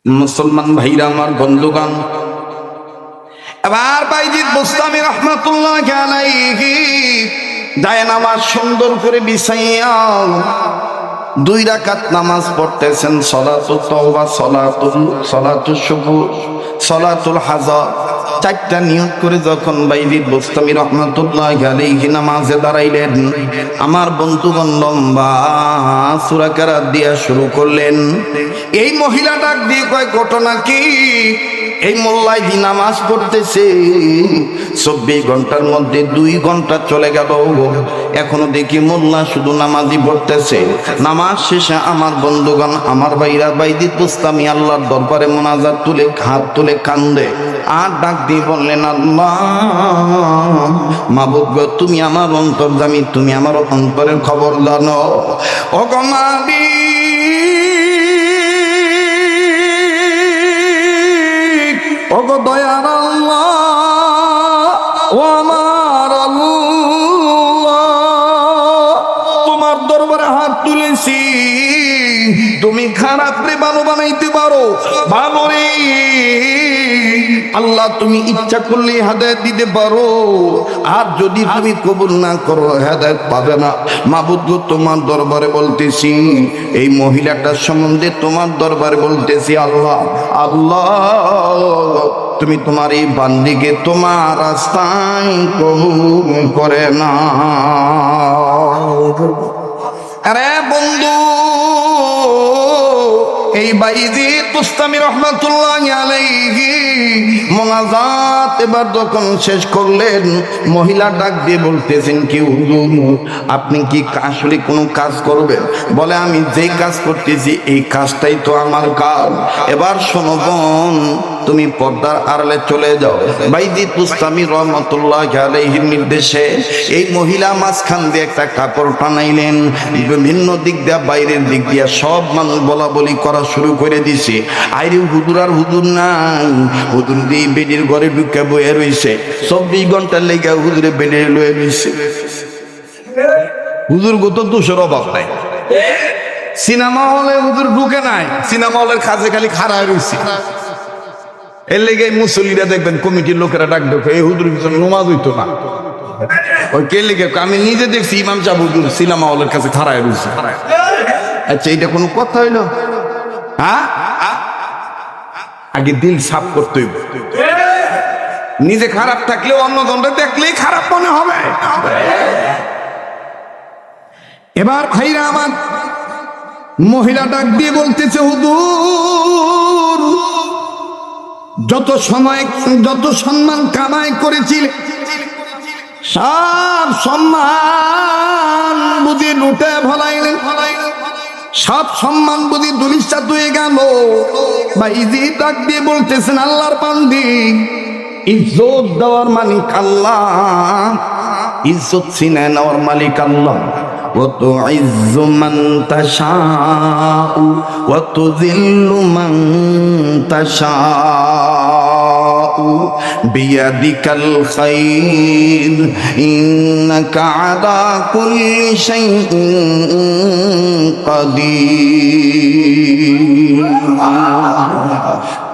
মুসলমান ভাইরা আমার, বন্ধুগণ, এবার বাইজিদ বুস্তামি রহমাতুল্লাহ আলাইহি নামাজ সুন্দর করে বিছাইয়া 2 রাকাত নামাজ পড়তেছেন। সলাতুত তাওবা, সলাতুল শুকুর, সলাতুল হাজার, 4টা নিয়ত করে যখন বাইজিদ বুস্তামি রহমাতুল্লাহ আলাইহি নামাজে দাঁড়াইলেন, আমার বন্ধুগণ লম্বা সূরা কেরাত দিয়া শুরু করলেন। এই মহিলা ডাক দিয়ে কয়, ঘটনা কি? এই মোল্লাই দি নামাজ পড়তেছে, 24 ঘন্টার মধ্যে 2 ঘন্টা চলে গেল, এখনো দেখি মোল্লা শুধু নামাজই পড়তেছে। নামাজ শেষে আমার বন্ধুগণ, আমার ভাইরা, বাইজিদ বুস্তামি আল্লাহর দরবারে মোনাজাত তুলে, হাত তুলে কান্দে আর ডাক দিয়ে বললেন, আল্লাহ মাবুদ গো, তুমি আমার অন্তর্যামী, তুমি আমার অন্তরের খবর জানো। ও গো মালিক, ও গো দয়ার আল্লাহ, ও আমার আল্লাহ, তোমার দরবারে হাত তুলেছি, তুমি খারাপ রে ভালো বানাইতে পারো, ভালো রে আল্লাহ, তুমি ইচ্ছা করলে হেদায়েত দিতে পারো, আর যদি তুমি কবুল না করো হেদায়েত পাবে না। মাবুদ গো, তোমার দরবারে বলতেছি, এই মহিলাটার সম্বন্ধে তোমার দরবারে বলতেছি, আল্লাহ আল্লাহ, তুমি তোমার এই বান্দিকে তোমার রাস্তায় কবুল করে না। আরে বন্ধু, এই বাইজিদ বুস্তামি রহমাতুল্লাহ আলাইহি মোনাজাত এবার যখন শেষ করলেন, মহিলা ডাক দিয়ে বলতেছেন, কি হুজুর, আপনি কি আসলে কোনো কাজ করবেন? বলে, আমি যেই কাজ করতেছি এই কাজটাই তো আমার কাজ। এবার শোনো বোন, তুমি পর্দার আড়ালে চলে যাও। বাইজিদ বুস্তামি রহমাতুল্লাহ আলাইহির নির্দেশে এই মহিলা মাঝখান দিয়ে একটা কাপড় টানাইলেন, বিভিন্ন দিক দিয়া, বাইরের দিক দিয়া সব মানুষ বলা বলি করা শুরু করে দিছে। আইরে হুজুর আর হুজুর নাই, হুজুর দিয়ে বেডির ঘরে ঢুকে বয়ে রয়েছে, 24 ঘন্টার লেগে হুজুরে বেডে লয়ে রয়েছে। হুজুর গো তো দোষের অভাব নাই, সিনেমা হলে হুজুর ঢুকে নাই, সিনেমা হলের কাছে খালি খাড়া রয়েছে। এর লেগে মুসল্লিরা দেখবেন কমিটির লোকেরা ডাক দেখো, এই হুজুর পিছনে নামাজ হইতো না। ওই কে লেগে, আমি নিজে দেখছি ইমাম সাহেব হুজুর সিনেমা হলের কাছে খাড়ায় রয়েছে। আচ্ছা, এটা কোনো কথা হইল? হ্যাঁ, আগে দিল সাফ করতে হইব। নিজে খারাপ থাকলেও অন্য জনরা দেখলেই খারাপ মনে হবে। এবার ভাইরা আমার, মহিলা ডাক দিয়ে বলতেছে, হুজুর, যত সময় যত সম্মান কামাই করেছিল সব সম্মান বুঝি লুটে ভলাইলেন, সব সম্মান বুঝি দুলিশাত হয়ে গেল। বাইজিদ ডাক দিয়ে বলতেছেন, আল্লাহর বান্দি, ইজ্জত দেওয়ার মালিক আল্লাহ, ইজ্জত ছিনে নেওয়ার মালিক আল্লাহ। وتعز من تشاء وتذل من تشاء بيدك الخير إنك على كل شيء قدير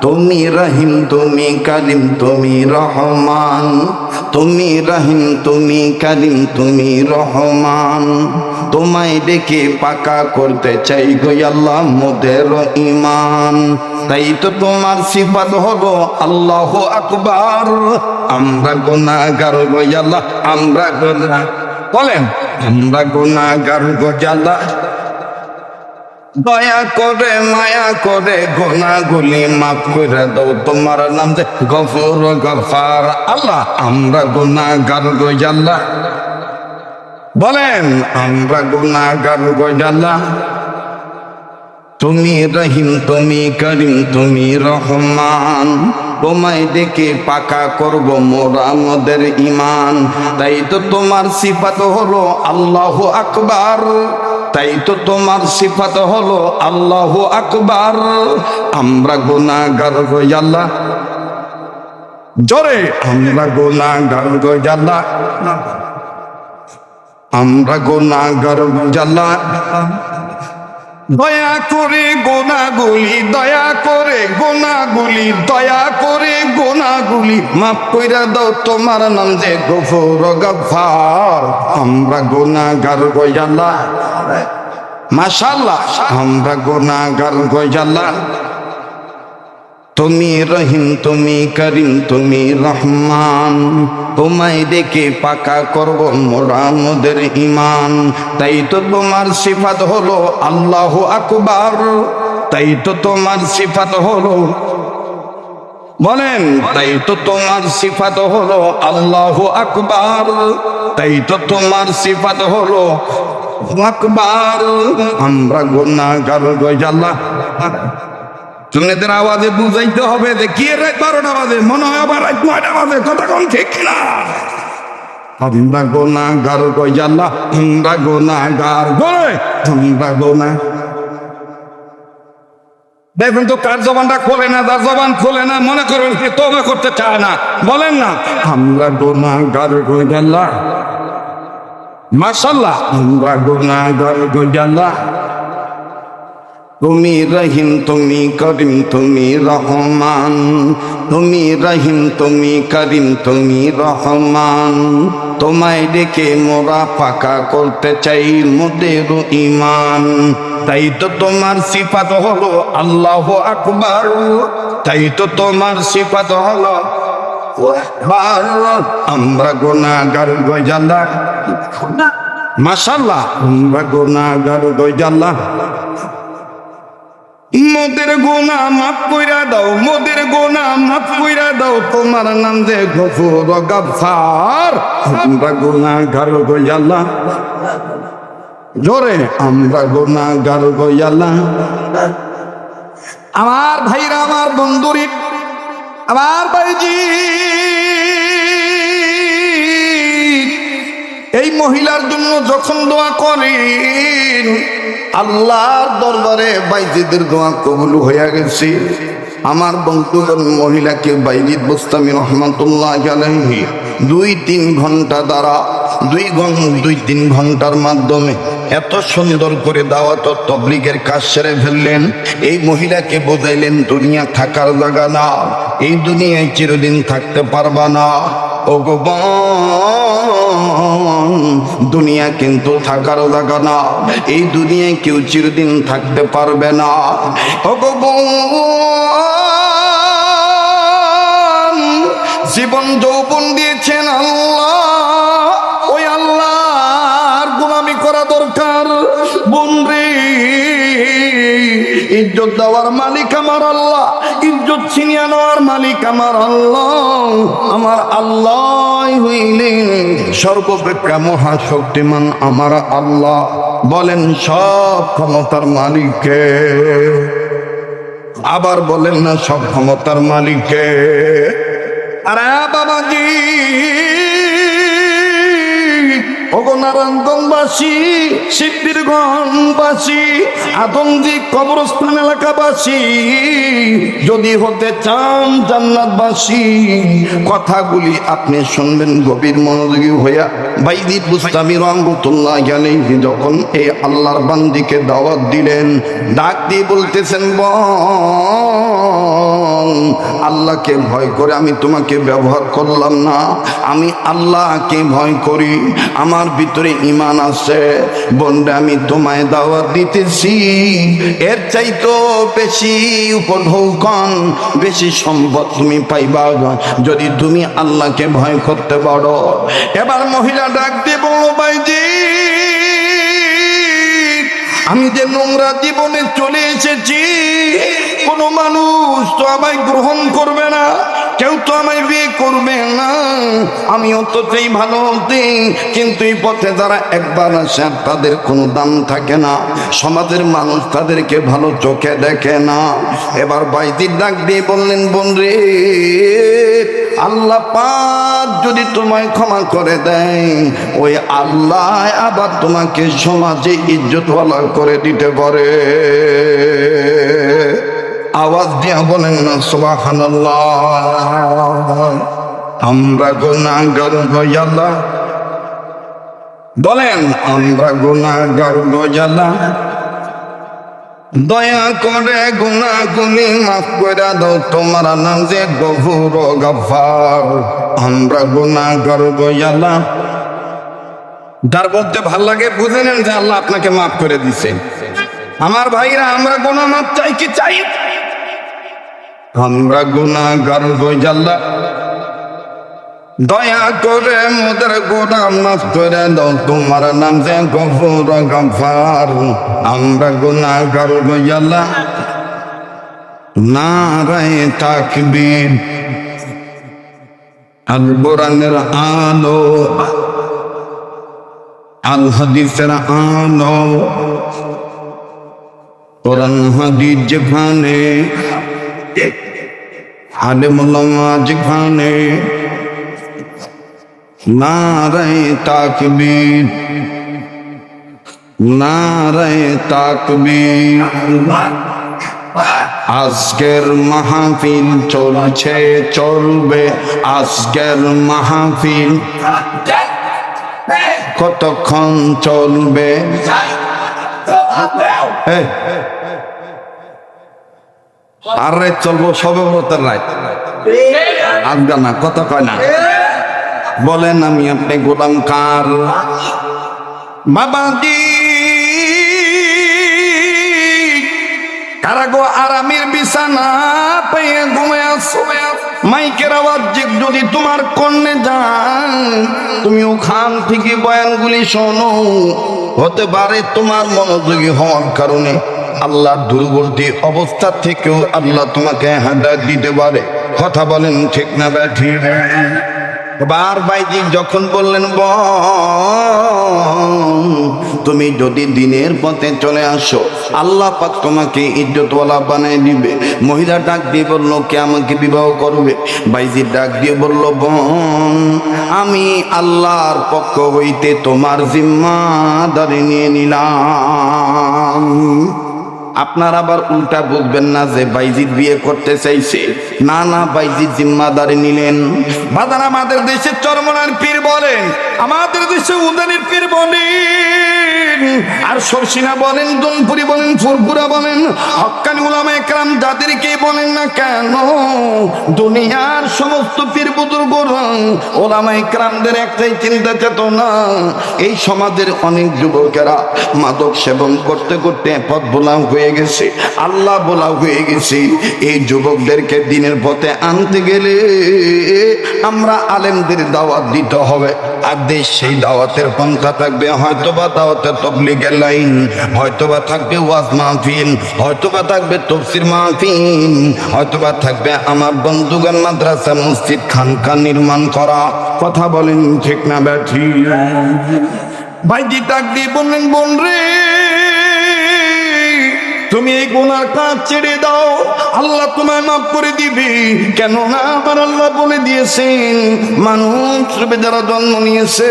তুমি রহিম, তুমি করিম, তুমি রহমান, তুমি রহিম, তুমি করিম, তুমি রহমান, তোমায় ডেকে পাকা করতে চাই গো আল্লাহ মোদের ঈমান। তাই তো তোমার সিফাত হলো আল্লাহু আকবার। আমরা গুনাহগার গো আল্লাহ, আমরা গুনাহ, বলেন আমরা গুনাহগার গো আল্লাহ, দয়া করে মায়া করে গুনাহগুলি মাফ করে দাও, তোমার নাম যে গফুর গফার। আল্লাহ, আমরা গুনাহগার গো আল্লাহ, বলেন আমরা গুনাহগার গো আল্লাহ, তুমি রহিম, তুমি করিম, তুমি রহমান, তোমায় ডেকে পাকা করব মোরা আমাদের ঈমান। তাই তো তোমার সিফাত হলো আল্লাহু আকবার, তাই তো তোমার সিফাত হলো আল্লাহু আকবার। আমরা গুনাহগার গো আল্লাহ, জোরে আমরা গুনাহগার গো আল্লাহ, আমরা গুনাহগার গো আল্লাহ, দয়া করে গোনাগুলি, দয়া করে গোনাগুলি, দয়া করে গোনাগুলি মাফ কইরা দাও, তোমার নাম যে গফুর গফফার। আমরা গুনাহগার গো আল্লাহ, মাশাআল্লাহ আমরা গুনাহগার গো আল্লাহ। তুমি রহিম, তুমি করিম, তুমি রহমান, তোমায় দেখে পাকা করব মোরা মোদের ইমান। তাই তো তোমার সিফাত হলো আল্লাহু আকবার, তাই তো তোমার সিফাত হলো, বলেন তাই তো তোমার সিফাত হলো আল্লাহু আকবার, তাই তো তোমার সিফাত হলো আকবার। আমরা গুনাহগার গো আল্লাহ। চুনেদের আওয়াজে বুঝাইতে হবে যে কি রাত 12টা বাজে, মনে হয় আবার রাত 9টা বাজে, কথা কোন ঠিক না? আমরা গুনাহগার গো আল্লাহ, আমরা গুনাহগার গো, আমরা গুনাহ। দেখবেন তো কার জবানটা খোলে না, যার জবান খোলে না মনে করবেন কি তওবা করতে চায় না, বলেন না আমরা গুনাহগার গো আল্লাহ। মাশাআল্লাহ আমরা গুনাহগার গো আল্লাহ। তুমি রহিম, তুমি করিম, তুমি রহমান, তুমি রহিম, তুমি করিম, তুমি রহমান। তোমায় ডেকে মোরা পাকা করতে চাই মোদের ইমান। তাই তো তোমার সিফাত হলো আল্লাহু আকবার, তাই তো তোমার সিফাত হলো আকবার। আমরা গুনাহগার গো আল্লাহ, মাশাআল্লাহ আমরা গুনাহগার গো আল্লাহ। মোদের গুনাহ মাফ কইরা দাও, মোদের গুনাহ মাফ কইরা দাও, তোমার নাম যে গফুর গফফার। আমরা গুনাহগার গো আল্লাহ, জোরে আমরা গুনাহগার গো আল্লাহ। আমার ভাইরা, আমার বন্ধুরি, আমার ভাইজি, এই মহিলার জন্য যখন দোয়া করেন আল্লাহর দরবারে বাইজিদের দোয়া কবুল হয়ে গেছে। আমার বন্ধুগণ মহিলাকে বাইজিদ বুস্তামি রহমাতুল্লাহ আলাইহি 2-3 ঘন্টা দ্বারা 2-3 ঘন্টার মাধ্যমে এত সুন্দর করে দাওয়াত ও তাবলীগের কাজ সেরে ফেললেন। এই মহিলাকে বোঝাইলেন দুনিয়া থাকার জায়গা না, এই দুনিয়ায় চিরদিন থাকতে পারবা না। ও গো দুনিয়া কিন্তু থাকার জায়গা না, এই দুনিয়ায় কেউ চিরদিন থাকতে পারবে না। ও গো জীবন যৌবন দিয়েছেন আল্লাহ, ওই আল্লাহর গোলামি করা দরকার। বোন রে, ইজ্জত দেওয়ার মালিক আমার আল্লাহ, ইজ্জত ছিনিয়ে নেওয়ার মালিক আমার আল্লাহ। আমার আল্লাহ হইলেন সর্বপ্রেক্ষা মহাশক্তিমান আমার আল্লাহ। বলেন সব ক্ষমতার মালিককে, আবার বলেন না সব ক্ষমতার মালিককে। আরে বাবাজি, ওগো নারায়ণগঞ্জবাসী, সিদ্ধিরগঞ্জবাসী, আদমজি কবরস্থান এলাকাবাসী, যদি হতে চান জান্নাতবাসী, কথাগুলি আপনি শুনবেন গভীর মনোযোগী হইয়া। বাইজিদ বুস্তামি রহমাতুল্লাহ আলাইহি যখন এই আল্লাহর বান্দিকে দাওয়াত দিলেন, ডাক দিয়ে বলতেছেন, আল্লাহকে ভয় করে আমি তোমাকে ব্যবহার করলাম না, আমি আল্লাহকে ভয় করি, আমার ভিতরে ঈমান আছে। বন্ধু আমি তোমায় দাওয়াত দিতেছি, এর চাইতো বেশি উপঢৌকন, বেশি সম্পদ তুমি পাইবা যদি তুমি আল্লাহকে ভয় করতে পারো। এবার মহিলা ডাক দিয়ে বলল, ভাইজি আমি যে নোংরা জীবনে চলে এসেছি, কোনো মানুষ তো আমায় গ্রহণ করবে না, কেউ তো আমায় বিয়ে করবে না, আমি অতটাই ভালো হতে, কিন্তু এই পথে যারা একবার আসে তাদের কোনো দাম থাকে না, সমাজের মানুষ তাদেরকে ভালো চোখে দেখে না। এবার বাইজিদ ডাক দিয়ে বললেন, বোন রে, আল্লাহ পাক যদি তোমায় ক্ষমা করে দেয়, ওই আল্লাহ আবার তোমাকে সমাজে ইজ্জতওয়ালা করে দিতে পারে। আওয়াজ দিয়া বলেন না সুবহানাল্লাহ। আমরা গুনাহগার গো আল্লাহ, বলেন আমরা গুনাহগার গো আল্লাহ। দয়া করে গুনাহগুলি মাফ করে দাও, তোমার নাম যে গফুর ও গফফার। আমরা গুনাহগার গো আল্লাহ, যার বলতে ভাল লাগে বুঝে নেন যে আল্লাহ আপনাকে মাফ করে দিছেন। আমার ভাইরা, আমরা গুনাহ মাফ চাই কি চাই? আমরা গুনাহগার গো আল্লাহ, দয়া করে মোদের গুনাহ মাফ করে দাও, তোমার নাম যে গফুর ও গফফার। আমরা গুনাহগার গো আল্লাহ। নারায়ে তাকবীর। আল কোরআনের আলো, আল হাদিসের আলো, কোরআন হাদিস যেখানে, আলেম ওলামা যেখানে, নারায়ে তাকবীর, নারায়ে তাকবীর। আজকের মাহফিল চলছে, চলবে আজকের মাহফিল। কতক্ষণ চলবে? আর রাত চলবো, সবে বরাতের রাত, আজগা না, কথা কয় না। বলেন আমি আপনি গোলাম কার? বাবাজি কারাগো আরামের বিছানা পেয়ে ঘুমায় আসো, মাইকের আওয়াজ যদি তোমার কর্ণে যায়, তুমি ওখান থেকে বয়ানগুলি শোনো। হতে পারে তোমার মনোযোগী হওয়ার কারণে আল্লাহ দূরবর্তী অবস্থা থেকেও আল্লাহ তোমাকে হেদায়েত দিতে পারে। কথা বলেন ঠিক না ঠিক? বার বাইজি যখন বললেন তুমি যদি দিনের পথে চলে আসো, আল্লাহ পাক তোমাকে ইজ্জতওয়ালা বানাই দিবে। মহিলা ডাক দিয়ে বললো, কে আমাকে বিবাহ করবে? বাইজি ডাক দিয়ে বলল, বোন আমি আল্লাহর পক্ষ হইতে তোমার জিম্মাদারি নিয়ে নিলাম। আপনার আবার উল্টা বুঝবেন না যে বাইজিদ বিয়ে করতে চাইছে। না না, বাইজিদ জিম্মাদারি নিলেন। বাদান আমাদের দেশে চরমনার পীর বলেন, আমাদের দেশে উদানির পীর বলেন, আর সরসিনা বলেন, দনপুরি বলেন, ফুরফুরা বলেন, হক্কানি উলামা একরাম যাদেরকে বলেন না কেন, দুনিয়ার সমস্ত পীর বুজুর্গরা উলামা একরামদের একটাই চিন্তা চেতনা, এই সমাজের অনেক যুবকেরা মাদক সেবন করতে করতে পথ ভোলা হয়ে গেছে, আল্লাহ বলা হয়ে গেছে। এই যুবকদেরকে দিনের পথে আনতে গেলে আমরা আলেমদের দাওয়াত দিতে হবে। আর দেশ সেই দাওয়াতের পন্থা থাকবে, হয়তোবা দাওয়াতের তাবলীগের লাইন, হয়তোবা থাকবে ওয়াজ মাহফিল, হয়তোবা থাকবে তাফসীর মাহফিল, হয়তোবা থাকবে আমার বন্ধুগণ মাদ্রাসা মসজিদ খানকা নির্মাণ করা। কথা বলেন ঠিক না ব্যাঠি? ভাইজি ডাক দিয়ে বললেন, বোন রে তুমি এই গুনার কাজ ছেড়ে দাও, আল্লাহ তোমায় মাফ করে দিবে। কেননা আমার আল্লাহ বলে দিয়েছেন, মানুষ যারা জন্ম নিয়েছে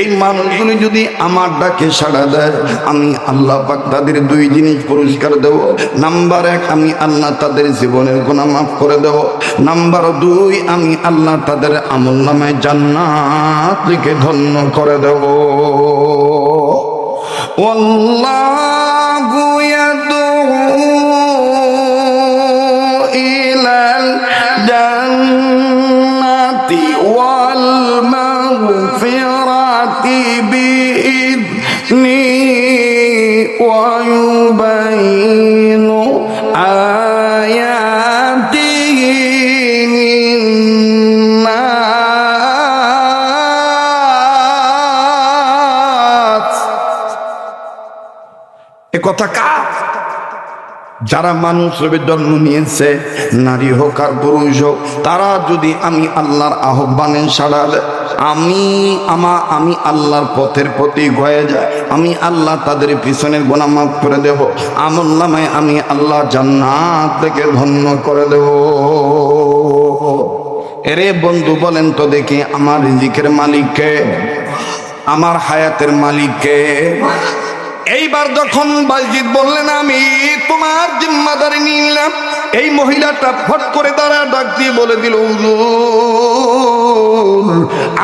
এই মানুষগুলি যদি আমার ডাকে সাড়া দেয়, আমি আল্লাহ পাক তাদের দুই জিনিস পুরস্কার দেব। নাম্বার 1, আমি আল্লাহ তাদের জীবনের গুনাহ মাফ করে দেব। নাম্বার 2, আমি আল্লাহ তাদের আমলনামায় জান্নাত লিখে ধন্য করে দেব। والله يدعو إلى الجنة والمغفرة بإذنه ويبين آياته কথা কার? যারা মানুষ রূপে জন্ম নিয়েছে, নারী হোক আর পুরুষ হোক, তারা যদি আমি আল্লাহর আহ্বানে সাড়া দেয়, আমি আল্লাহর পথের প্রতি গয়ে যায়, আমি আল্লাহ তাদের পিছনের গুনাহ মাফ করে দেব। আমলনামায় আমি আল্লাহ জান্নাত থেকে ধন্য করে দেব। এরে বন্ধু বলেন তো দেখি, আমার রিজিকের মালিককে, আমার হায়াতের মালিককে? এইবার যখন বাইজিদ বললেন, আমি তোমার জিম্মাদারি নিলাম, এই মহিলাটা ফট করে দাঁড়ায় ডাক দিয়ে বলে দিল, হুজুর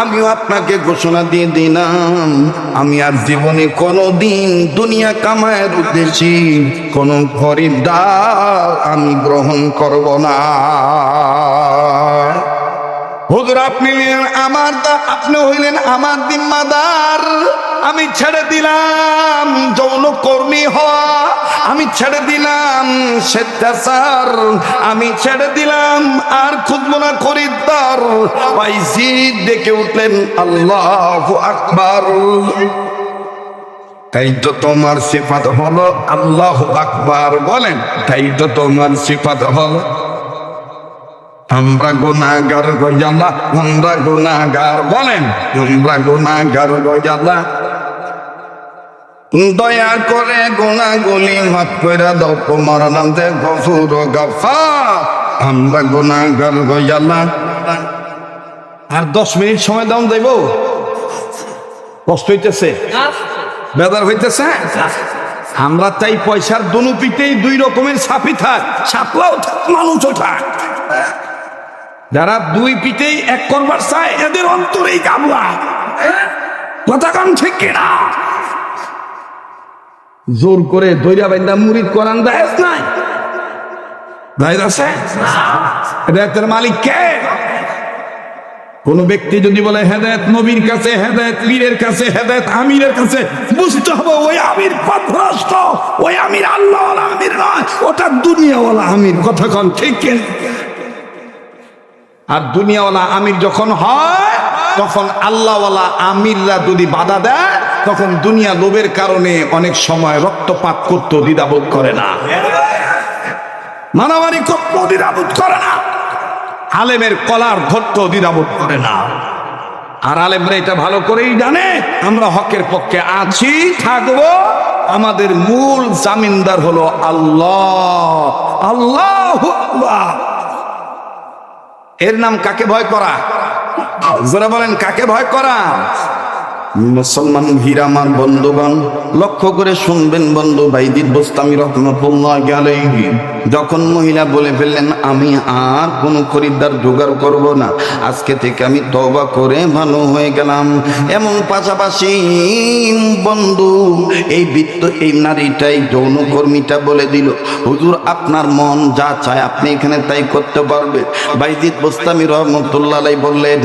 আমিও আপনাকে ঘোষণা দিয়ে দিলাম, আমি আর জীবনে কোনোদিন দুনিয়া কামায়ের উদ্দেশ্যে কোনো খরিদ্দার আমি গ্রহণ করব না। হুজুর আপনি আমার আপনি হইলেন আমার জিম্মাদার, আমি ছেড়ে দিলাম যৌন কর্মী হওয়া, আমি ছেড়ে দিলাম স্বেচ্ছাচার, আমি ছেড়ে দিলাম আর খুঁজব না খরিদ্দার। বাইজিদ ডেকে উঠলেন আল্লাহু আকবার। তাই তো তোমার সিফাত হলো আল্লাহু আকবার, বলেন তাই তো তোমার সিফাত হলো। আমরা গুনাহগার গো আল্লাহ, আমরা গুনাহগার, বলেন আমরা গুনাহগার গো আল্লাহ, দয়া করে গুনাহগুলি মাফ করে দাও, তোমার নাম যে গফুর ও গফফার। আমরা গুনাহগার গো আল্লাহ। আর 10 মিনিট সময় দাও, দেব। কষ্ট হইতেছে, বেদার হইতেছে। আমরা চাই পয়সার দুনো পিঠেই 2 রকমের ছাপি থাক, ছাপলাও থাক মানুষও থাক। যারা 2 পিঠেই এক করবার চায় এদের অন্তরেই গামলা, কথা কান ঠিক কিনা? জোর করে দইরা বাইন্দা মুরিদ করান দায়েজ নাই, দায়েজ আছে? হেদায়েতের মালিক কে? কোন ব্যক্তি যদি বলে হেদায়েত নবীর কাছে, হেদায়েত পীরের কাছে, হেদায়েত আমিরের কাছে, বুঝতে হবে ওই আমির পথভ্রষ্ট, ওই আমির আল্লাহওয়ালা আমির নয়, ওটা দুনিয়াওয়ালা আমির। কথা কন ঠিক কিনা? আর দুনিয়াওয়ালা আমির যখন হয় তখন আল্লাহওয়ালা আমিররা যদি বাধা দেয় তখন দুনিয়া লোভের কারণে অনেক সময় রক্তপাত করতে দ্বিধাবোধ করে না, মারামারি করতে দ্বিধাবোধ করে না, আলেমের কলার ধরতে দ্বিধাবোধ করে না। আর আলেমরা এটা ভালো করেই জানে আমরা হকের পক্ষে আছি, থাকবো। আমাদের মূল জামিনদার হলো আল্লাহ। আল্লাহু আকবার। এর নাম কাকে ভয় করা? যারা বলেন কাকে ভয় করা? মুসলমান ভিড় আমার বন্ধুগণ, লক্ষ্য করে শুনবেন বন্ধু। বাইজিদ বোস্তামি রাহমাতুল্লাহি আলাইহি যখন মহিলা বলে ফেললেন আমি আর কোনো খরিদ্দার জোগাড় করব না, আজকে থেকে আমি তওবা করে ভালো হয়ে গেলাম, এমন পাশাপাশি বন্ধু এই বৃত্ত এই নারীটাই যৌনকর্মীটা বলে দিল, হুজুর আপনার মন যা চায় আপনি এখানে তাই করতে পারবে। বাইজিদ বোস্তামি রাহমাতুল্লাহি আলাইহি বললেন,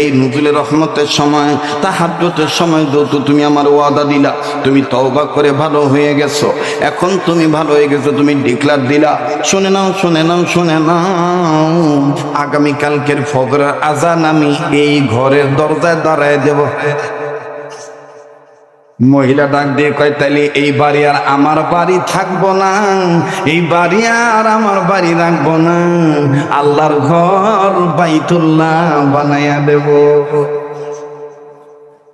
এই নুজুলের রহমতের সময়, তাহাজ্জুদের সময় যেহেতু তুমি আমার ওয়াদা দিলা, তুমি তওবা করে ভালো হয়ে গেছো, এখন তুমি ভালো হয়ে গেছো, তুমি ডিক্লার দিলা। শুনে নাও, শুনে নাও, শুনে নাও, আগামীকালকের ফজরের আজান আমি এই ঘরের দরজায় দাঁড়ায় দেব। মহিলা ডাক দিয়ে কয়, তাইলে এই বাড়ি আর আমার বাড়ি থাকবো না, এই বাড়ি আর আমার বাড়ি রাখবো না, আল্লাহর ঘর বাইতুল্লাহ বানাইয়া দেব।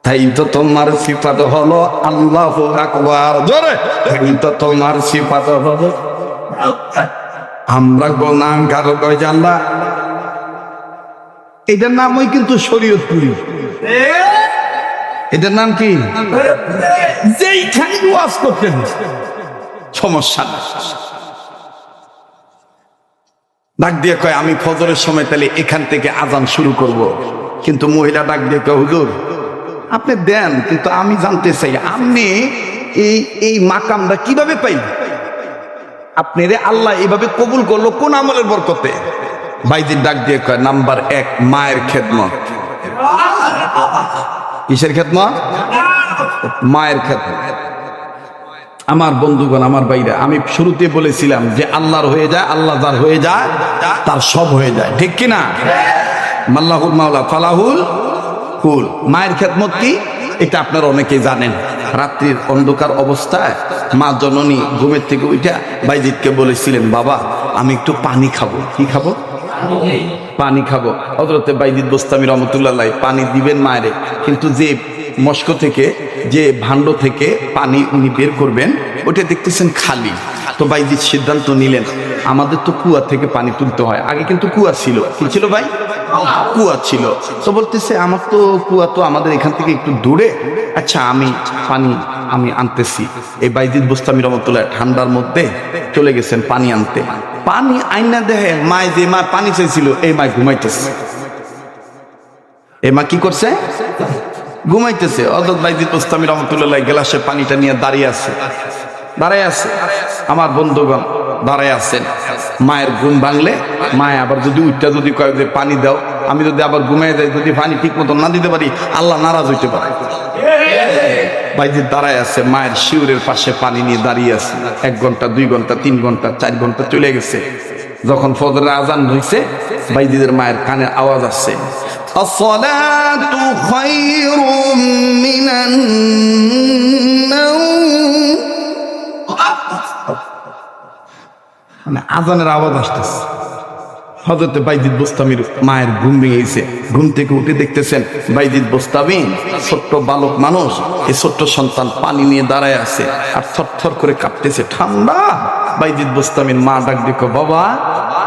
তাই তো তোমার সিফাত হলো আল্লাহু আকবার, জোরে তাই তো তোমার সিফাত হলো আমরা গুনাহগার গো আল্লাহ। এটার নামই কিন্তু শরীয়তপুরি। এটার নাম কি? যেইখানে ওয়াজ করতেন সমস্যা না। ডাক দিয়ে কয় আমি ফজরের সময় তাহলে এখান থেকে আজান শুরু করব। কিন্তু মহিলা ডাক দিয়ে কয়, হুজুর আপনি দেন, কিন্তু আমি জানতে চাই আপনি এই মাকামটা কিভাবে পাইলেন? আপনি রে আল্লাহ এইভাবে কবুল করলো কোন আমলের বরকতে? বাইজিদ ডাক দিয়ে কয়, নাম্বার 1 মায়ের খেদমত। কিসের খেদমত? মায়ের খেদমত। আমার বন্ধুগণ, আমার ভাইরা, আমি শুরুতে বলেছিলাম যে আল্লাহর হয়ে যায়, আল্লাহ যার হয়ে যায় তার সব হয়ে যায়, ঠিক কিনা? মাল্লাহুল মাওলা ফালাহুল কুল। মায়ের খেদমত কি এটা আপনারা অনেকেই জানেন। রাত্রির অন্ধকার অবস্থায় মা জননী ঘুমের থেকে উঠা বাইজিদকে বলেছিলেন, বাবা আমি একটু পানি খাবো। কি খাবো? পানি খাবো। হযরতে বাইজিদ বোস্তামি রাহমাতুল্লাহ আলাইহি পানি দিবেন মায়েরে, কিন্তু যে মস্ক থেকে, যে ভাণ্ড থেকে পানি উনি বের করবেন ওটা দেখতেছেন খালি। তো বাইজিদ সিদ্ধান্ত নিলেন, আমাদের তো কুয়া থেকে পানি তুলতে হয়, আগে কিন্তু কুয়া ছিল। কি ছিল ভাই? কুয়া ছিল। তো বলতেছে আমার তো কুয়া তো আমাদের এখান থেকে একটু দূরে, আচ্ছা আমি পানি আনতেছি। এই বাইজিদ বোস্তামি রাহমাতুল্লাহ ঠান্ডার মধ্যে চলে গেছেন পানি আনতে। পানি আইনা দেখে মায় যে মা পানি চাইছিল এই মা ঘুমাইতেছে। এই মা কি করছে? ঘুমাইতেছে। হযরত বাইজিদ বুস্তামি রহমাতুল্লাহ গ্লাসে পানিটা নিয়ে দাঁড়িয়ে আছে। আমার বন্ধুগণ দাঁড়ায় আছেন। মায়ের ঘুম ভাঙলে মায় আবার যদি উঠটা যদি কয় যে পানি দাও, আমি যদি আবার ঘুমিয়ে যাই, যদি পানি ঠিক মতো না দিতে পারি, আল্লাহ নারাজ হইতে পারে। বাইজিদ দাঁড়ায় আছে, মায়ের শিউরের পাশে পানি নিয়ে দাঁড়িয়ে আছে। 1 ঘন্টা 2 ঘন্টা 3 ঘন্টা 4 ঘন্টা চলে গেছে। যখন ফজরের আজান হইছে, বাইজিদের মায়ের কানে আওয়াজ আসছে, আসসালাতু খায়রুম মিনান নাওম। মানে আজানের আওয়াজ আসতেছে। হযরত বাইজিদ বুস্তামির মায়ের ঘুম ভেঙে গেছে। ঘুম থেকে উঠে দেখতেছেন বাইজিদ বুস্তামি ছোট্ট বালক মানুষ, এই ছোট্ট সন্তান পানি নিয়ে দাঁড়ায় আছে আর থরথর করে কাঁপতেছে, ঠান্ডা। বাইজিদ বুস্তামির মা ডাক দেখো, বাবা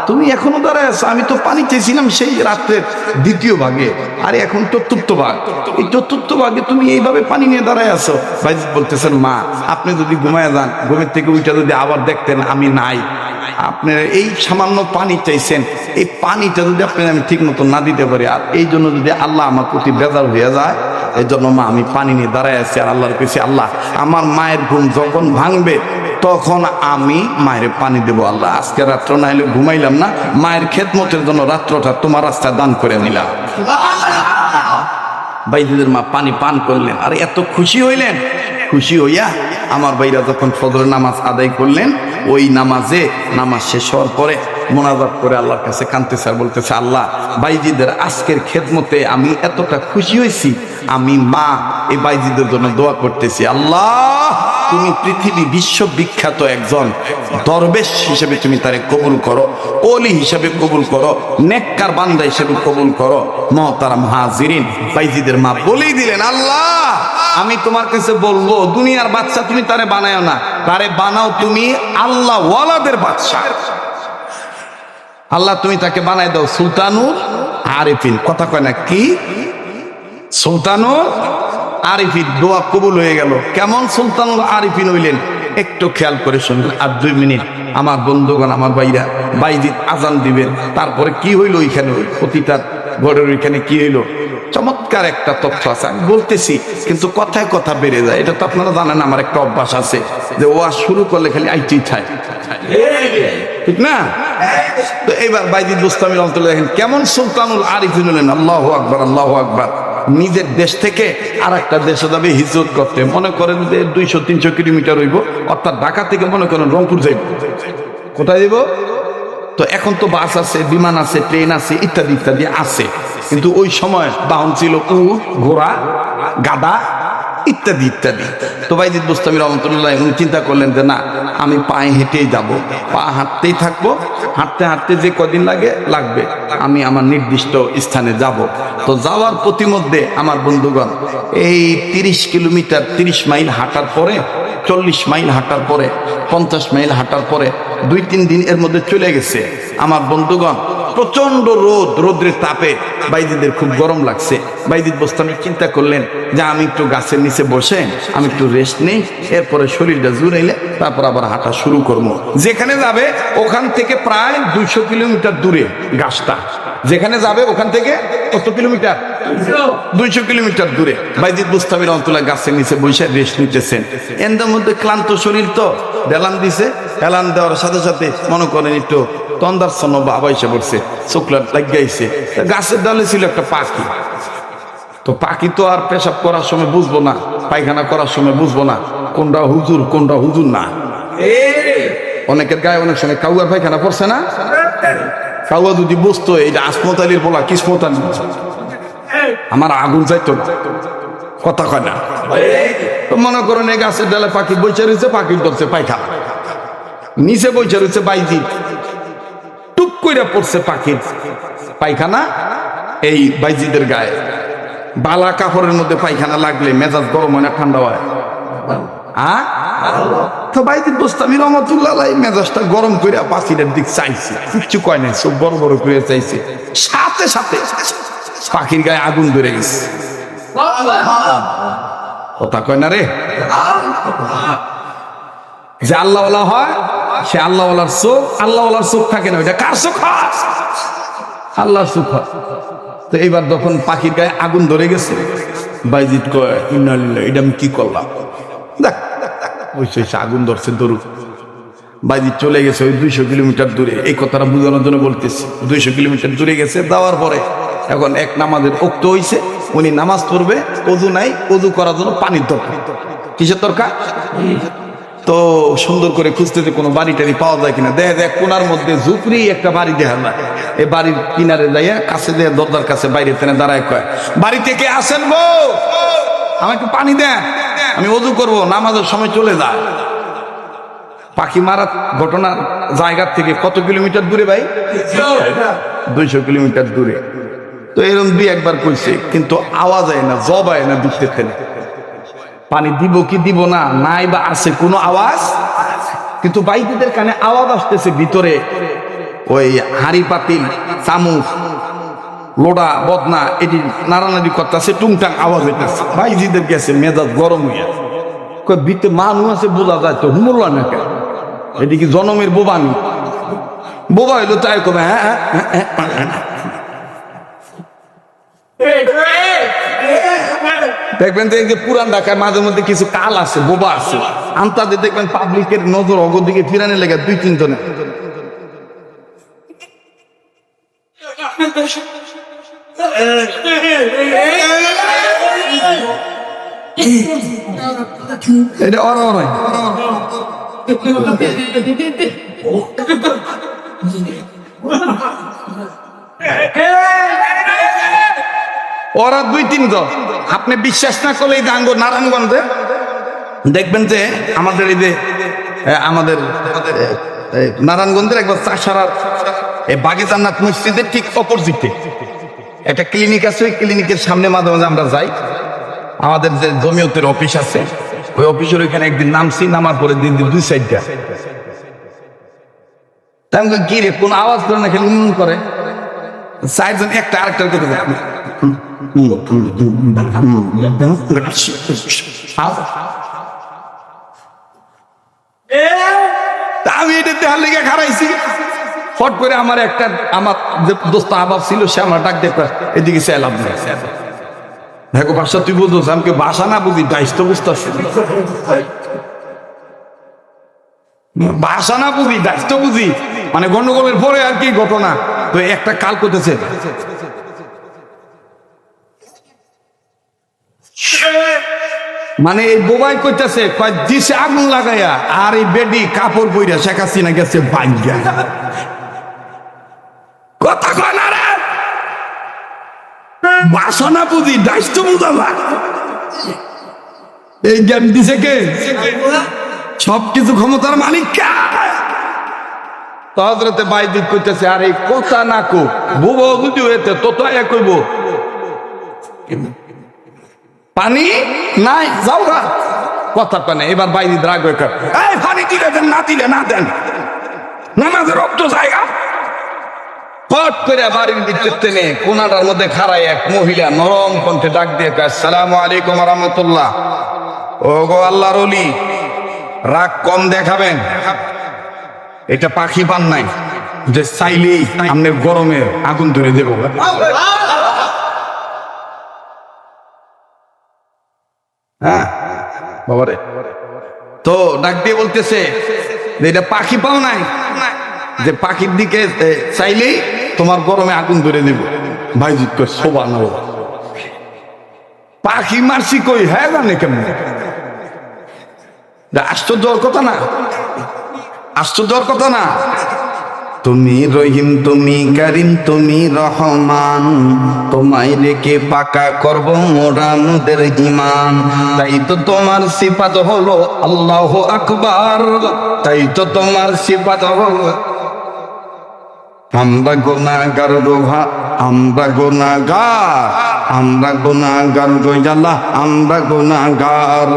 তুমি এখনো দাঁড়ায় আছো? আমি তো পানি চেয়েছিলাম সেই রাত্রের 2য় ভাগে, আর এখন 4র্থ ভাগ। এই 4র্থ ভাগে তুমি এইভাবে পানি নিয়ে দাঁড়ায় আছো। বাইজিদ বলতেছেন, মা আপনি যদি ঘুমায় যান, ঘুমের থেকে উঠে যদি আবার দেখতেন আমি নাই, আপনারা এই সামান্য পানি চাইছেন, এই পানিটা যদি আপনার আমি ঠিক মতো না দিতে পারি, আর এই জন্য যদি আল্লাহ আমার প্রতি বেজার হয়ে যায়, এই জন্য মা আমি পানি নিয়ে দাঁড়ায় আছি আর আল্লাহর কাছে, আল্লাহ আমার মায়ের ঘুম যখন ভাঙবে তখন আমি মায়ের পানি দেবো। আল্লাহ আজকে রাত্র না হলে ঘুমাইলাম না, মায়ের খেদমতের জন্য রাত্রটা তোমার রাস্তায় দান করে নিলাম। বাইজিদের মা পানি পান করলেন আর এত খুশি হইলেন। খুশি হইয়া আমার ভাইরা যখন ফজরের নামাজ আদায় করলেন, ওই নামাজ শেষ হওয়ার পরে মোনাজাত করে আল্লাহর কাছে কাঁদতেছে আর বলতেছে, আল্লাহ বাইজিদের আজকের খেদমতে আমি এতটা খুশি হয়েছি, আমি মা এই বাইজিদের জন্য দোয়া করতেছি, আল্লাহ তুমি পৃথিবী বিশ্ববিখ্যাত একজন দরবেশ হিসেবে তুমি তারে কবুল করো, ওলি হিসেবে কবুল করো, নেককার বান্দা হিসেবে কবুল করো। মুহতারাম হাজিরিন, বাইজিদের মা বলেই দিলেন, আল্লাহ আমি তোমার কাছে বলবো, দুনিয়ার বাদশা তুমি তারে বানাও না, তারে বানাও তুমি আল্লাহ ওয়ালাদের বাদশা। আল্লাহ তুমি তাকে বানাই দাও সুলতানুল আরিফিন। কথা কয় না কি? সুলতানুল আরিফিন। দোয়া কবুল হয়ে গেল। কেমন সুলতানুল আরিফিন হইলেন একটু খেয়াল করে শুনবেন। আর 2 মিনিট আমার বন্ধুগণ, আমার ভাইরা, বাইজিদ আজান দিবেন, তারপরে কি হইলো ওইখানে, প্রতিটা ঘরের ওইখানে কি হইলো, চমৎকার একটা তথ্য আছে, আমি বলতেছি কিন্তু কথায় কথা বেড়ে যায়। এটা তো আপনারা জানেন, আমার একটা অভ্যাস আছে যে ওয়াজ শুরু করলে খালি আইটি থাকে, ঠিক না? তো এবার বাইজিদ বুস্তামি রহমাতুল্লাহ দেখেন কেমন সুলতানুল আরিফিন হলেন। আল্লাহু আকবার, আল্লাহু আকবার। নিজের দেশ থেকে আর একটা দেশে যাবে হিজরত করতে, মনে করেন যে 200-300 কিলোমিটার হইব, অর্থাৎ ঢাকা থেকে মনে করেন রংপুর যাইব। কোথায় যাইব? তো এখন তো বাস আছে, বিমান আছে, ট্রেন আছে, ইত্যাদি ইত্যাদি আছে, কিন্তু ওই সময় বাহন ছিল উট, ঘোড়া, গাধা ইত্যাদি ইত্যাদি। তো বাইজিদ বুস্তামি রহমাতুল্লাহ উনি চিন্তা করলেন যে না, আমি পায়ে হেঁটেই যাব, পা হাঁটতেই থাকবো, হাঁটতে হাঁটতে যে কদিন লাগবে আমি আমার নির্দিষ্ট স্থানে যাব। তো যাওয়ার প্রতিমধ্যে আমার বন্ধুগণ এই 30 কিলোমিটার 30 মাইল হাঁটার পরে, 40 মাইল হাঁটার পরে, 50 মাইল হাঁটার পরে 2-3 দিন এর মধ্যে চলে গেছে। আমার বন্ধুগণ প্রচন্ড রোদ্রের তাপে বাইজিদের খুব গরম লাগছে। বাইজিদ বুস্তামি চিন্তা করলেন যে আমি একটু গাছের নিচে বসে আমি একটু রেস্ট নেই, এরপরে শরীরটা জুড়াইলে তারপর আবার হাঁটা শুরু করবো। যেখানে যাবে ওখান থেকে প্রায় 200 কিলোমিটার দূরে গাছটা, যেখানে যাবে ওখান থেকে কত কিলোমিটার? 200 কিলোমিটার দূরে। বাইজিদ বুস্তামি রহমাতুল্লাহ গাছের নিচে বসে রেস্ট নিতেছেন। এর মধ্যে ক্লান্ত শরীর তো এলান দিছে, এলান দেওয়ার সাথে সাথে মনে করেন একটু তন্দাচ্ছন্ন বাবা এসে পড়ছে, চোখলাট লাগাইছে। গাছের ডালে ছিল একটা পাখি। তো পাখি তো আর পেশাব করার সময় বুঝবো না, পায়খানা করার সময় বুঝবো না কোনটা হুজুর না। অনেকের গায়ে অনেক সময় কাউয়ার পায়খানা পড়ছে না? কাউয়া যদি বুঝতো এটা আসমত আলীর বলা কিসমত আলী, আমার আগুন যাইতো না। কথা কয় না? তো মনে করেন এই গাছের ডালে পাখি বইচে রয়েছে, পাখির ধরছে পায়খানা, নিচে বইচে রয়েছে বাইজিদ, টুপ করে পড়ছে পাখির পায়খানা এই বাইজিদের গায়ে। বালা কাপড়ের মধ্যে পায়খানা লাগলে মেজাজ গরম হয় না ঠান্ডা হয়? তো বাইজিদ বুস্তামি রহমাতুল্লাহ মেজাজটা গরম করে পাখিটার দিক চাইছে, কিচ্ছু কয় নাই, সব বড় বড় করে চাইছে, সাথে সাথে পাখির গায়ে আগুন ধরে গেছে। কথা কয় না রে? যে আল্লাহ হয় সে আল্লাহওয়ালার চোখ, আল্লাহওয়ালার চোখ থাকে না, ওইটা কার চোখ হয়? আল্লাহর চোখ হয়। তো এইবার যখন পাখির গায়ে আগুন ধরে গেছে, বাইজিদ কয় ইন্নালিল্লাহ, এটা আমি কি করলাম? দেখ ওই আগুন ধরছে ধরুক। বাইজিদ চলে গেছে ওই 200 কিলোমিটার দূরে। এই কথাটা বোঝানোর জন্য বলতেছি, 200 কিলোমিটার দূরে গেছে। যাওয়ার পরে এখন এক নামাজের ওক্ত হইছে, উনি নামাজ পড়বে, অজু নাই, অজু করার জন্য পানির দরকার। কিসের দরকার? তো সুন্দর করে খুঁজতেছে কোনো বাড়ি টাড়ি পাওয়া যায় কিনা। দেখ কোনার মধ্যে ঝুপড়ি একটা বাড়ি দেখা যায়। এই বাড়ির কিনারে যাইয়া কাছে দিয়ে দরজার কাছে বাইরে তেনে দাঁড়ায় কয়, বাড়ি থেকে আসেন গো, আমার একটু পানি দেন, আমি অজু করবো, নামাজের সময় চলে যায়। পাখি মারার ঘটনার জায়গার থেকে কত কিলোমিটার দূরে ভাই? 200 কিলোমিটার দূরে। তো এরকম 2-1 কইছে, কিন্তু আওয়াজ হয় না, জব হয় না, দিতে ফেলে। পানি দিব কি দিব না, নাই বা আছে কোনো আওয়াজ, কিন্তু বাইদিদের কানে আওয়াজ আসতেছে ভিতরে। ওই হাড়ি পাতিল, চামচ, লোডা বদনা এটি নাড়ানাড়ি করতেছে, টুংটাং আওয়াজ হইতেছে। বাইজিদের গেছে মেজাজ গরম হইয়া, কই ভিতরে মানুষ আছে বোঝা যায় তো, হুমুল্লা না কেন? এদিকে জনমের বোবানি, বোবা হইলো তাই কবে হ্যাঁ। দেখবেন যে পুরান ঢাকায় মাঝে মধ্যে কিছু কাল আছে, বোবা আছে, আন্তাদের দেখবেন পাবলিকের নজর অগর দিকে ফিরানে লেগে 2-3 জনে। এটা ওরা নয়, ওরা 2-3 জন। আপনি বিশ্বাস না করলে এই গাঙ্গ নারায়ণগঞ্জে দেখবেন যে আমাদের এই যে আমাদের নারায়ণগঞ্জের একবার চাষারার বাগে জান্নাত মসজিদের ঠিক অপোজিটে একটা ক্লিনিক আছে। ওই ক্লিনিকের সামনে মাঝে মাঝে আমরা যাই। আমাদের যে জমিয়তের অফিস আছে, ওই অফিসের ওইখানে একদিন নামছি, নামার পরে দিন 2 সাইডটা কি রে কোন আওয়াজ করে না, খেলে করে 4 জন একটা আরেকটার কথা আমি এটা দেখার লেগে খারাইছি। ফট করে আমার যে দোস্ত আবাব ছিল, সে আমার ডাক দেখে এদিকে চাইলাম না। দেখো বাসা তুই বুঝো, আমাকে বাসা না বুঝি দায়িত্ব বুঝতে পারছি, ভাষা না বুঝি দায়িত্ব বুঝি, মানে গন্ডগোলের পরে আর কি ঘটনা। তো একটা কাল করতেছে, মানে এই বোবাই কইতেছে দিছে আগুন লাগাইয়া, আর এই বেডি কাপড় পইরা শেখ হাসিনা গেছে ভাঙ্গা। কথা কয় না রে, ভাষা না বুঝি দায়িত্ব বুঝাবা। এই জ্ঞান দিছে কে? সবকিছু ক্ষমতার মালিক কে? হযরতে বাইজিদ কইতেছে, আর এই কথা না কো বুবো যদি হইতে তো কইব পানি নাই, যাও গা, কথা কয় না। এবার বাইজিদ রাগ হয়ে কয়, এই পানি দিলে দেন, না দিলে না দেন, নামাজের রক্ত জায়গা। ফট করে বাড়ির ভিতরে নেই কোনাটার মধ্যে খাড়ায় এক মহিলা নরম কণ্ঠে ডাক দিয়ে কয়, আসসালামু আলাইকুম ওয়া রাহমাতুল্লাহ। ও গো আল্লাহর ওলি, রাগ কম দেখাবেন, এটা পাখি পান নাই যে চাইলেই আপনি গরমে আগুন ধরে দেব। হ্যাঁ বাবারে, তো ডাক দিয়ে বলতেছে যে এটা পাখি পাও নাই, যে পাখির দিকে চাইলেই তোমার গরমে আগুন ধরে দেব। ভাইজিৎ কই সুবহানাল্লাহ, পাখি মারছি কই, হ্যাঁ জানে কেমন? আশ্চর্যর কথা না, আশ্চর্যর কথা না। তুমি রহিম, তুমি কারিম, তুমি রহমান, তোমায় রেখে পাকা করব মোরা মোদের ঈমান। তাই তো তোমার সিফাত হলো আল্লাহু আকবার, তাই তো তোমার সিফাত হলো। আমরা গুনাহগার রোহা, আমরা গুনাহগার, আমরা গুনাহগার গয়ালা, আমরা গুনাহগার।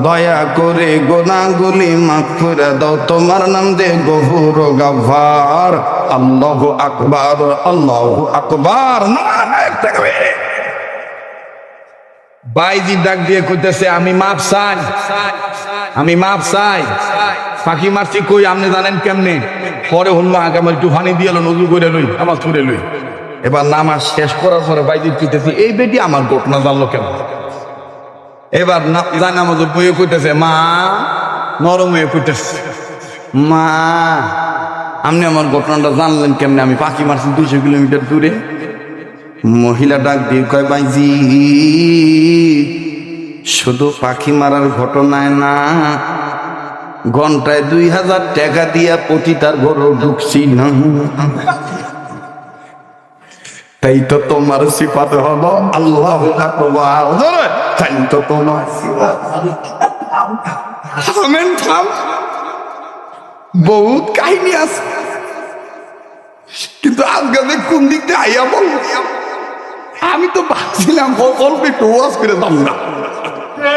দয়া করে গুনাহগুলি মাফ করে দাও, তোমার নাম দে গফুর গাফফার। আল্লাহু আকবার, আল্লাহু আকবার, নারায়ে তাকবীর। বাইজি ডাক দিয়ে কইতেছে, আমি মাপ চাই, আমি মাপ চাই, পাখি মারছি কই আপনি জানেন কেমনে? পরে হল আগে আমার একটু পানি দিয়ে নজু করে লই, আমার তুলে লই। এবার নামাজ শেষ করার পরে বাইরে পিতেছি, এই বেটি আমার ঘটনা জানলো কেন? এবার জানা আমাদের বইয়ে কইতেছে, মা নরম হয়ে কইতেছে, মা আপনি আমার ঘটনাটা জানলেন কেমনে? আমি পাখি মারছি 200 কিলোমিটার দূরে। মহিলা ডাক দিয়ে কয়, বাইজি শুধু পাখি মারার ঘটনায় না, ঘন্টায় 2000 টাকা দিয়া প্রতিটার ঘরও ঢুকছি না। তাই তো তোমার সিফাত হলো আল্লাহ আকবার। তাই তো তোমার সিফাত। বহুত কাহিনী আছে, কিন্তু আজকে কোন দিক দিয়ে আইয়া বল, আমি তো ভাবছিলাম অল্প একটু ওয়াজ করে দাম না,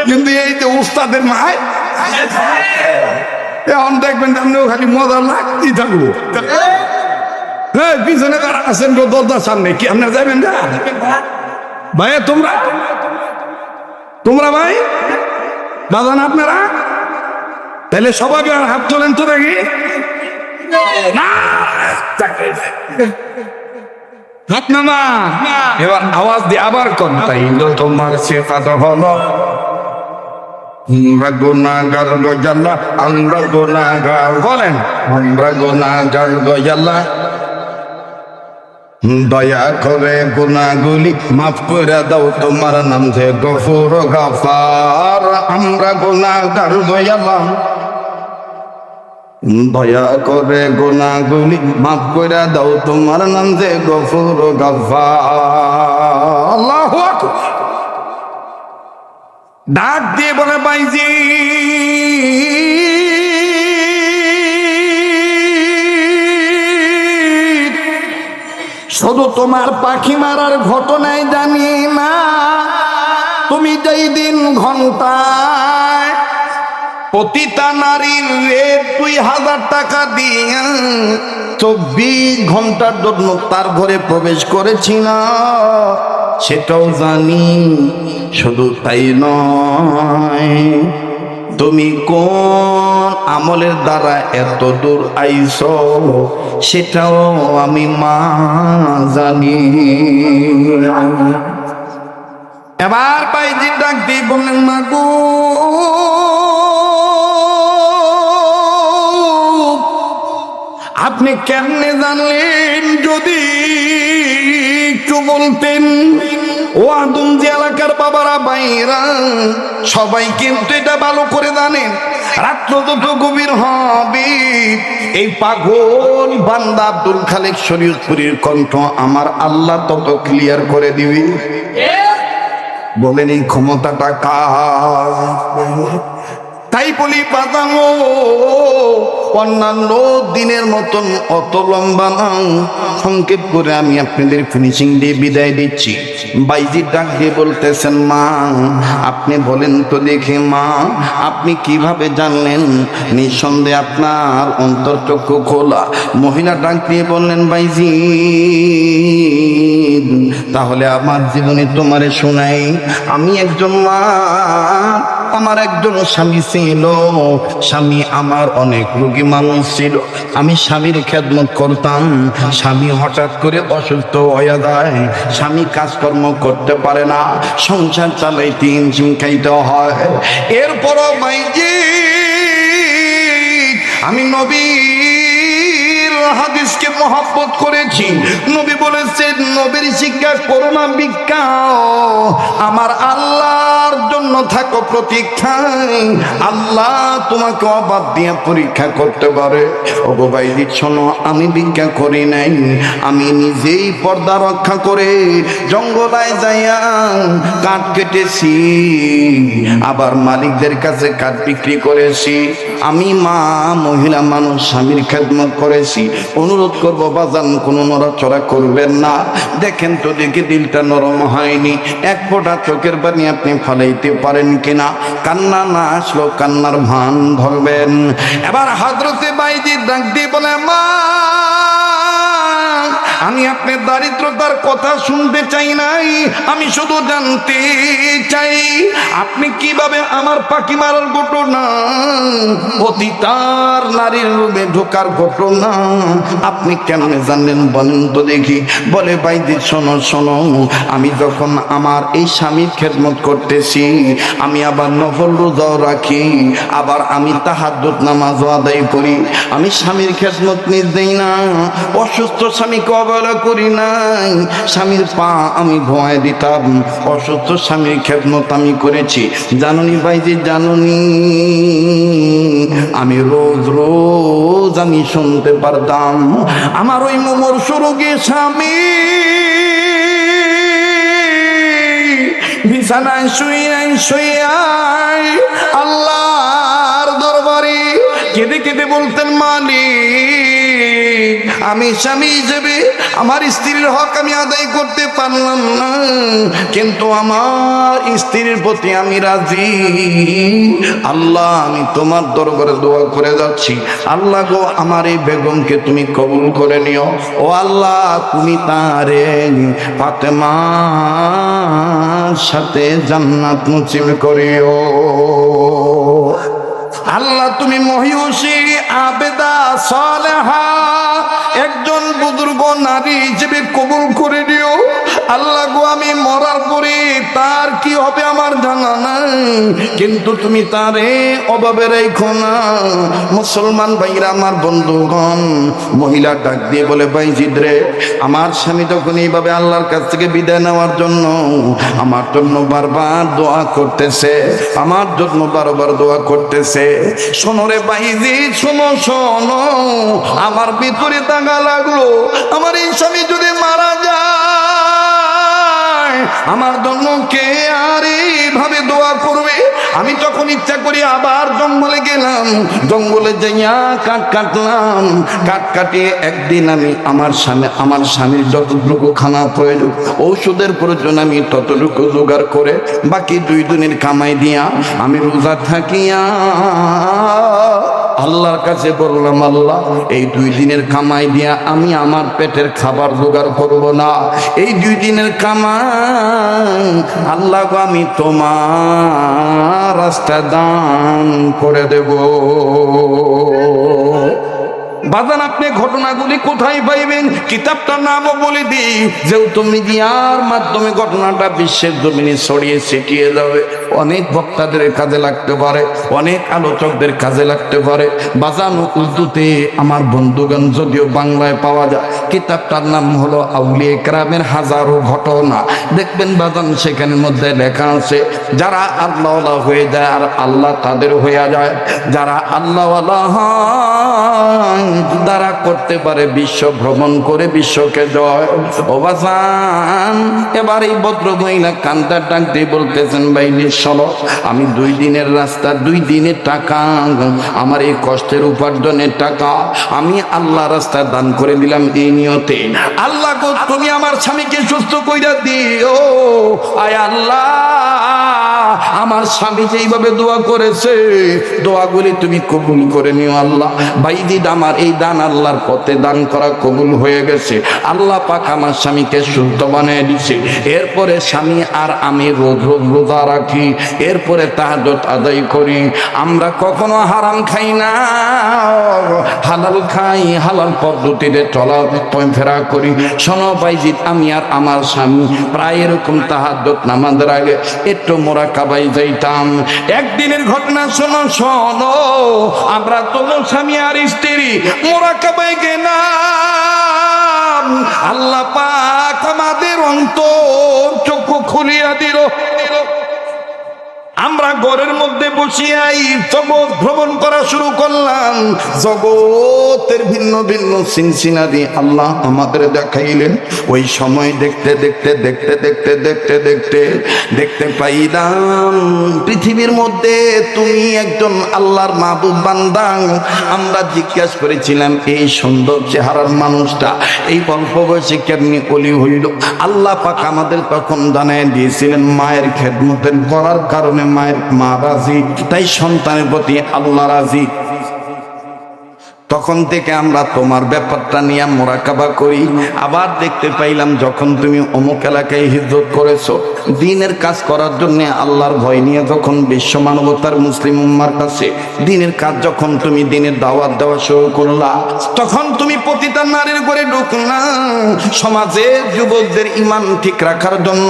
কিন্তু এই যে উস্তাদের মায় এখন দেখবেন আপনিও খালি মজা লাগতেই থাকবো। হ্যাঁ পিছনে কারা আছেন গো দরজার সামনে, কি আপনারা যাবেন না ভাই? তোমরা ভাই দাদান আপনারা তাহলে সবাই হাত তোলেন তো দেখি। হাত নামা, এবার আওয়াজ দিয়ে আবার কোন তাই তোমার সিফাত হলো আমরা গুনাহগার গো আল্লাহ, আমরা গুনাহগার। বলেন আমরা গুনাহগার গো আল্লাহ, দয়া করে গুনাহগুলি মাফ করে দাও, তোমার নাম যে গফুর গাফার। আমরা গুনাহগার গো আল্লাহ, দয়া করে গুনাহগুলি মাফ করে দাও, তোমার নাম যে গফুর গাফার। আল্লাহু আকবার। ডাক দিয়ে বলে, বাইজি শুধু তোমার পাখি মারার ঘটনায় জানি না, তুমি যেই দিন ঘন্টায় প্রতিটা নারীর রেট 2000 টাকা দিয়ে 24 ঘন্টার জন্য তার ঘরে প্রবেশ করেছি না, সেটাও জানি। শুধু তাই নয়, তুমি কোন আমলের দ্বারা এত দূর আইছো সেটাও আমি মা জানি। এবার বাইজি ডাক দিয়ে বললেন, মা গো আপনি কেমনে জানলেন? যদি একটু বলতেন। ও আদম যে এলাকার বাবারা বাইরা সবাই কিন্তু এটা ভালো করে জানেন, রাত্র যত গভীর হবে এই পাগল বান্দা আব্দুল খালেক শরীয়তপুরীর কণ্ঠ আমার আল্লাহ তত ক্লিয়ার করে দিবি। বলেন এই ক্ষমতাটা কার? তাই বলি বাজানো অন্যান্য দিনের মতন অত লম্বা না, সংক্ষেপ করে আমি আপনাদের ফিনিশিং দিয়ে বিদায় দিচ্ছি। বাইজি ডাক দিয়ে বলতেছেন, মা আপনি বলেন তো দেখে, মা আপনি কিভাবে জানলেন? নিঃসন্দেহে আপনার অন্তরচক্ষু খোলা। মহিলা ডাক দিয়ে বললেন, বাইজি তাহলে আমার জীবনে তোমারে শোনাই। আমি একজন মা, আমার একজন স্বামী ছিল, স্বামী আমার অনেক রোগী মানুষ ছিল, আমি স্বামীর খেদমত করতাম। স্বামী হঠাৎ করে অসুস্থ হয়ে যায়, স্বামী কাজকর্ম করতে পারে না, সংসার চালাইতে হিমশিম খাইতে হয়। এরপরও ভাইজি আমি নবীর হাদিসকে মহব্বত করেছি। নবী বলেছেন, নবীর শিক্ষা করোনা ভিক্ষা, আমার আল্লাহর জন্য থাকো প্রতীক্ষায়, আল্লাহ তোমাকে অবাধ দিয়ে পরীক্ষা করতে পারে। ও গো ভাইজি শোনো, আমি ভিক্ষা করি নাই, আমি নিজেই পর্দা রক্ষা করে জঙ্গলায় যাইয়া কাঠ কেটেছি, আবার মালিকদের কাছে কাঠ বিক্রি করেছি। আমি মা মহিলা মানুষ, স্বামীর খেদমত করেছি। অনুরোধ করবো বাজান কোনো নড়াচড়া করবেন না। দেখেন তো দেখি দিলটা নরম হয়নি, এক ফোঁটা চোখের পানি আপনি ফলাইতে পারেন কিনা। কান্না না আসলো কান্নার ভান ধরবেন। এবার হযরতে বাইজি ডাক দিয়ে বলে, মা আমি আপনার দারিদ্রতার কথা শুনতে চাই নাই, আমি শুধু জানতে চাই আপনি কিভাবে আমার পাখি মারার ঘটনা, পতিতার নারীর রূপে ঢোকার ঘটনা আপনি কেমনে জানলেন বলেন তো দেখি। বলে ভাইজি শোনো শোনো, আমি যখন আমার এই স্বামীর খেদমত করতেছি, আমি আবার নফল রোজাও রাখি, আবার আমি তাহাজ্জুদ নামাজও আদায় করি, আমি স্বামীর খেদমত দেই না, অসুস্থ স্বামীকে অবহেলা করি নাই, স্বামীর পা আমি ধোয়ায় দিতাম, অসুস্থ স্বামীর খেদমত আমি করেছি। জানুনি ভাইজি জানুনি, আমি রোজ রোজ আমি শুনতে পারতাম আমার ওই মুমূর্ষ রোগী স্বামী বিছানায় শুইয়াই আল্লাহর দরবারে কেঁদে কেঁদে বলতেন, মালিক আমি স্বামী হিসেবে আমার স্ত্রীর হক আমি আদায় করতে পারলাম না, কিন্তু আমার স্ত্রীর প্রতি আমি রাজি। আল্লাহ আমি তোমার দরবারে দোয়া করে যাচ্ছি, আল্লাহ গো আমার এই বেগমকে তুমি কবুল করে নিও, ও আল্লাহ তুমি তারে ফাতেমার সাথে জান্নাত নসিব করিও। আল্লাহ তুমি মহিষী আবেদা সালেহা একজন বুজুর্গ নারী হিসেবে কবুল করে দিও। আল্লাহ গো আমি মরার পরে তার কি হবে আমার জানা নাই, কিন্তু তুমি তারে অভাবে রেখো না। মুসলমান ভাইরা আমার বন্ধুগণ, মহিলা ডাক দিয়ে বলে, ভাইজিদ রে, আমার স্বামী তখন এইভাবে আল্লাহর কাছ থেকে বিদায় নেওয়ার জন্য আমার জন্য বারবার দোয়া করতেছে, আমার জন্য বারবার দোয়া করতেছে। শোনো রে ভাইজি শোনো শোনো, আমার ভিতরে দাগা লাগলো, আমার এই স্বামী যদি মারা যায় আমার জন্য কে আর এইভাবে দোয়া করবে। আমি তখন ইচ্ছা করি আবার জঙ্গলে গেলাম, জঙ্গলে যাইয়া কাঠ কাটলাম, কাঠ কাটিয়ে একদিন আমি আমার স্বামীর যতটুকু খানা প্রয়োজন, ঔষধের প্রয়োজন আমি ততটুকু জোগাড় করে বাকি 2 দিনের কামাই দিয়া আমি রোজা থাকিয়া আল্লাহর কাছে বললাম, আল্লাহ এই 2 দিনের কামাই দিয়া আমি আমার পেটের খাবার জোগাড় করব না, এই 2 দিনের কামাই আল্লাহ গো আমি তোমার রাস্তা দান করে দেব। বাজান আপনি ঘটনাগুলি কোথায় পাইবেন, কিতাবটার নামও বলে দিই, যেহেতু মিডিয়ার মাধ্যমে ঘটনাটা বিশ্বের জমিনে ছড়িয়ে ছিটিয়ে যাবে, অনেক বক্তাদের কাজে লাগতে পারে, অনেক আলোচকদের কাজে লাগতে পারে। বাজান উর্দুতে আমার বন্ধুগণ যদিও বাংলায় পাওয়া যায়, কিতাবটার নাম হলো আউলিয়া কেরামের হাজারো ঘটনা। দেখবেন বাজান সেখানের মধ্যে লেখা আছে, যারা আল্লাহওয়ালা হয়ে যায় আর আল্লাহ তাদের হয়ে যায়, যারা আল্লাহওয়ালা হয় তারা করতে পারে বিশ্ব ভ্রমণ করে বিশ্বকে জয়। ও বাজান এবার এই ভদ্র মহিলা কান্দার ডাক দিয়ে বলতেছেন, ভাইলি চলো, আমি 2 দিনের রাস্তা 2 দিনের টাকা, আমার এই কষ্টের উপার্জনের টাকা আমি আল্লাহ রাস্তায় দান করে দিলাম এই নিয়তে। আল্লাহ গো তুমি আমার স্বামীকে সুস্থ কইরা দিও, আয় আল্লাহ আমার স্বামী যেইভাবে দোয়া করেছে দোয়াগুলি তুমি কবুল করে নিও আল্লাহ। ভাইজিদ আমার এই দান আল্লাহর পথে দান করা কবুল হয়ে গেছে, আল্লাহ পাক আমার স্বামীকে সুস্থ বানিয়ে দিছে। এরপরে স্বামী আর আমি রোজ রোজ রোজা রাখি, এরপরে তাহাজ্জুদ আদায় করি। আমরা কখনো হারাম খাই না, হালাল খাই, হালাল পদ্ধতিতে চলাফেরা করি। শোনো ভাইজিদ আমি আর আমার স্বামী প্রায় এরকম তাহাজ্জুদ নামাজের আগে একটু মুরাকাবায় যাইতাম। একদিনের ঘটনা শোনো শোনো, আমরা তো স্বামী আর স্ত্রী মুরাকাবায় গেলাম, আল্লাহ পাক আমাদের অন্তর চক্ষু খুলিয়া দিল। আমরা ঘরের মধ্যে বসিয়াই জগৎ ভ্রমণ করা শুরু করলাম, জগতের ভিন্ন ভিন্ন সিনসিনারি আল্লাহ আমাদের দেখাইলেন। ওই সময় দেখতে দেখতে দেখতে দেখতে দেখতে দেখতে দেখতে পাইলাম পৃথিবীর মধ্যে তুমি একজন আল্লাহর মাহবুব বান্দা। আমরা জিজ্ঞাসা করেছিলাম এই সুন্দর চেহারার মানুষটা এই অল্প বয়সে কেমনি অলি হইল। আল্লাহ পাক আমাদের তখন জানাই দিয়েছিলেন মায়ের খেদমতের করার কারণে মায়ের মা রাজি, তাই সন্তানের প্রতি আল্লাহ রাজি। তখন থেকে আমরা তোমার ব্যাপারটা নিয়ে মোরাকাবা করি। আবার দেখতে পাইলাম যখন তুমি অমুক এলাকায় হিজরত করেছো দ্বীনের কাজ করার জন্য, আল্লাহর ভয় নিয়ে যখন বিশ্ব মানবতার মুসলিম উম্মার কাছে দ্বীনের কাজ যখন তুমি দ্বীনের দাওয়াত দেওয়া শুরু করলা, তখন তুমি প্রতিটা নারীর করে ঢুকলা। সমাজের যুবকদের ইমান ঠিক রাখার জন্য,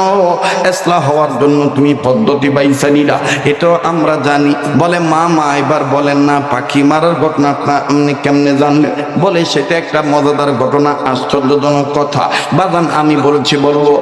ইসলাহ হওয়ার জন্য তুমি পদ্ধতি বাইছা নিলা, এটাও আমরা জানি। বলে মা এবার বলেন না পাখি মারার ঘটনা আপনি কেমনে জানলেন? বলে সেটা একটা মজাদার ঘটনা, আশ্চর্যজনক কথা। বাজান আমি বলছি বলবো।